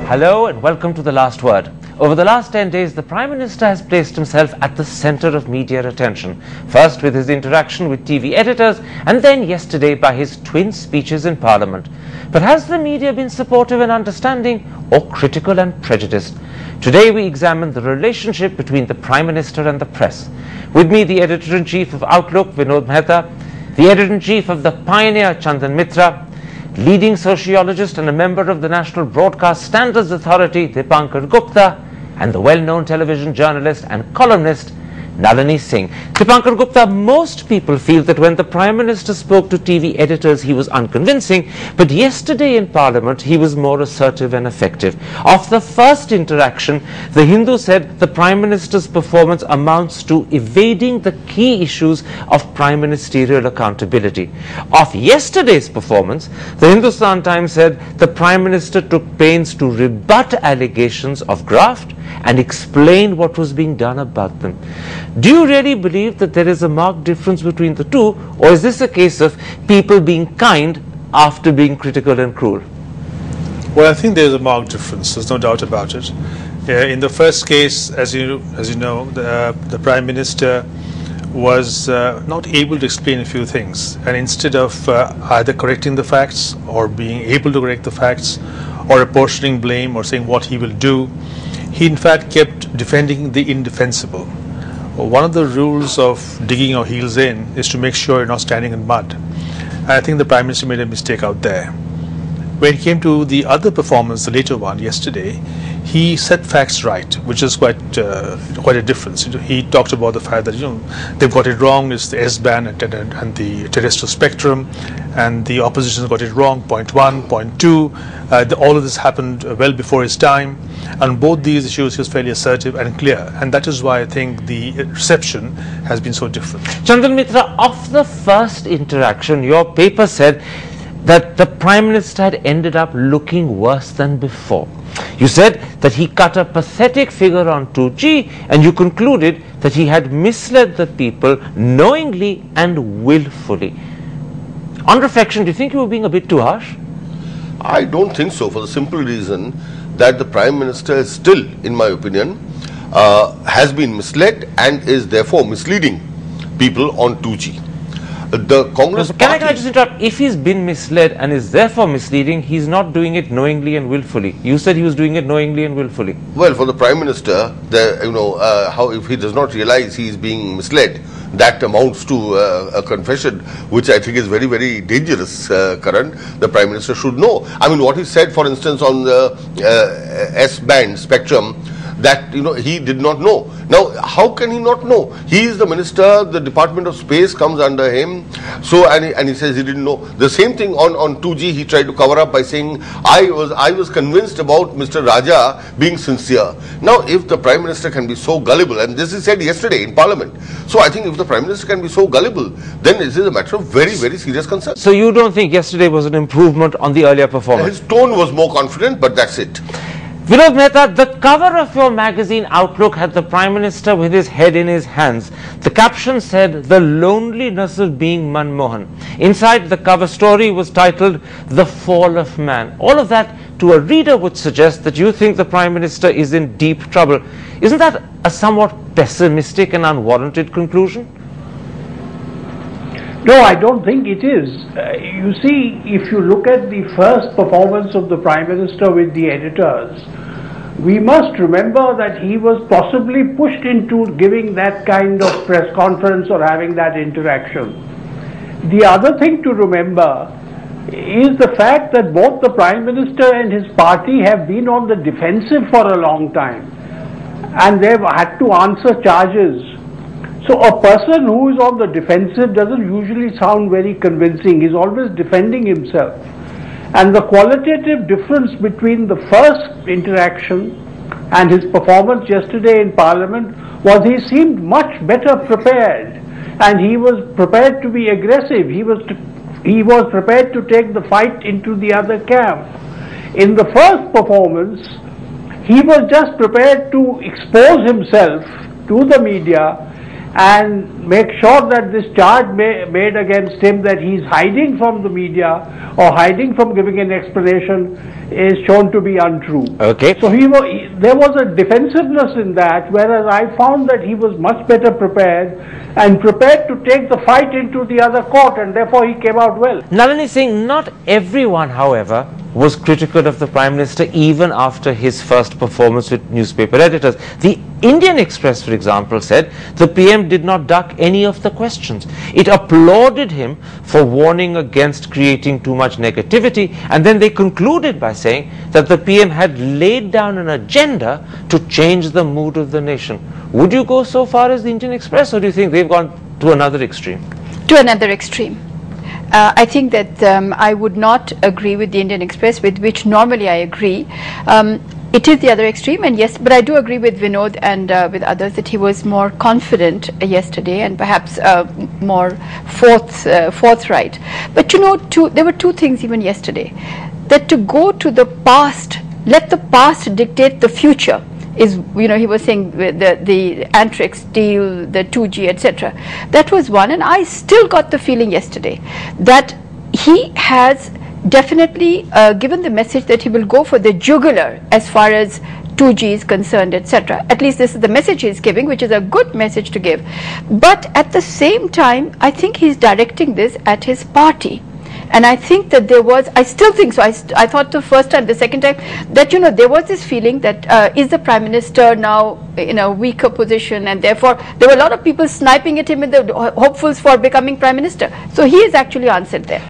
Hello and welcome to The Last Word. Over the last 10 days, the Prime Minister has placed himself at the centre of media attention. First with his interaction with TV editors and then yesterday by his twin speeches in Parliament. But has the media been supportive and understanding or critical and prejudiced? Today we examine the relationship between the Prime Minister and the press. With me, the Editor-in-Chief of Outlook, Vinod Mehta, the Editor-in-Chief of The Pioneer, Chandan Mitra, leading sociologist and a member of the National Broadcast Standards Authority, Dipankar Gupta, and the well-known television journalist and columnist, Nalini Singh. Dipankar Gupta, most people feel that when the Prime Minister spoke to TV editors, he was unconvincing, but yesterday in Parliament, he was more assertive and effective. Of the first interaction, The Hindu said the Prime Minister's performance amounts to evading the key issues of prime ministerial accountability. Of yesterday's performance, The Hindustan Times said the Prime Minister took pains to rebut allegations of graft and explain what was being done about them. Do you really believe that there is a marked difference between the two, or is this a case of people being kind after being critical and cruel? Well, I think there is a marked difference. There's no doubt about it. In the first case, as you know, the Prime Minister was not able to explain a few things, and instead of either correcting the facts or being able to correct the facts or apportioning blame or saying what he will do, he in fact kept defending the indefensible. One of the rules of digging your heels in is to make sure you're not standing in mud. And I think the Prime Minister made a mistake out there. When it came to the other performance, the later one, yesterday, he set facts right, which is quite a difference. He talked about the fact that they've got it wrong. It's the S-band and the terrestrial spectrum, and the opposition got it wrong. Point one, point two. All of this happened well before his time. On both these issues, he was fairly assertive and clear, and that is why I think the reception has been so different. Chandan Mitra, of the first interaction, your paper said that the Prime Minister had ended up looking worse than before. You said that he cut a pathetic figure on 2G, and you concluded that he had misled the people knowingly and willfully. On reflection, do you think you were being a bit too harsh? I don't think so, for the simple reason that the Prime Minister is still, in my opinion, has been misled and is therefore misleading people on 2G. The Congress Can I just interrupt? If he's been misled and is therefore misleading, he's not doing it knowingly and willfully. You said he was doing it knowingly and willfully. Well, for the Prime Minister, how if he does not realize he is being misled, that amounts to a confession, which I think is very, very dangerous, Karan. The Prime Minister should know. I mean, what he said, for instance, on the S-band spectrum, that he did not know. Now, how can he not know? He is the minister. The Department of Space comes under him. So, and he says he didn't know. The same thing on 2G. He tried to cover up by saying I was convinced about Mr. Raja being sincere. Now, if the Prime Minister can be so gullible, and this is said yesterday in Parliament, so I think if the Prime Minister can be so gullible, then this is a matter of very, very serious concern. So you don't think yesterday was an improvement on the earlier performance? His tone was more confident, but that's it. Vinod Mehta, the cover of your magazine Outlook had the Prime Minister with his head in his hands. The caption said, "The loneliness of being Manmohan." Inside, the cover story was titled, "The Fall of Man." All of that to a reader would suggest that you think the Prime Minister is in deep trouble. Isn't that a somewhat pessimistic and unwarranted conclusion? No, I don't think it is. You see, if you look at the first performance of the Prime Minister with the editors, we must remember that he was possibly pushed into giving that kind of press conference or having that interaction. The other thing to remember is the fact that both the Prime Minister and his party have been on the defensive for a long time, and they've had to answer charges. So a person who is on the defensive doesn't usually sound very convincing. He's always defending himself. And the qualitative difference between the first interaction and his performance yesterday in Parliament was he seemed much better prepared, and he was prepared to be aggressive. He was prepared to take the fight into the other camp. In the first performance, he was just prepared to expose himself to the media and make sure that this charge made against him that he's hiding from the media or hiding from giving an explanation is shown to be untrue. Okay. So there was a defensiveness in that, whereas I found that he was much better prepared and prepared to take the fight into the other court, and therefore he came out well. Nalini Singh, not everyone, however, was critical of the Prime Minister even after his first performance with newspaper editors. The Indian Express, for example, said the PM did not duck any of the questions. It applauded him for warning against creating too much negativity, and then they concluded by saying that the PM had laid down an agenda to change the mood of the nation. Would you go so far as the Indian Express, or do you think they've gone to another extreme? To another extreme. I think that I would not agree with the Indian Express, with which normally I agree. It is the other extreme, and yes, but I do agree with Vinod and with others that he was more confident yesterday and perhaps more forthright. But you know, there were two things even yesterday. That to go to the past, let the past dictate the future, is, you know, he was saying the Antrix deal, the 2G, etc. That was one, and I still got the feeling yesterday that he has definitely given the message that he will go for the jugular as far as 2G is concerned, etc. At least this is the message he is giving, which is a good message to give. But at the same time, I think he is directing this at his party. And I think that there was, I still think so, I thought the first time, the second time, that, you know, there was this feeling that is the Prime Minister now in a weaker position, and therefore there were a lot of people sniping at him in the hopefuls for becoming Prime Minister. So he has actually answered there.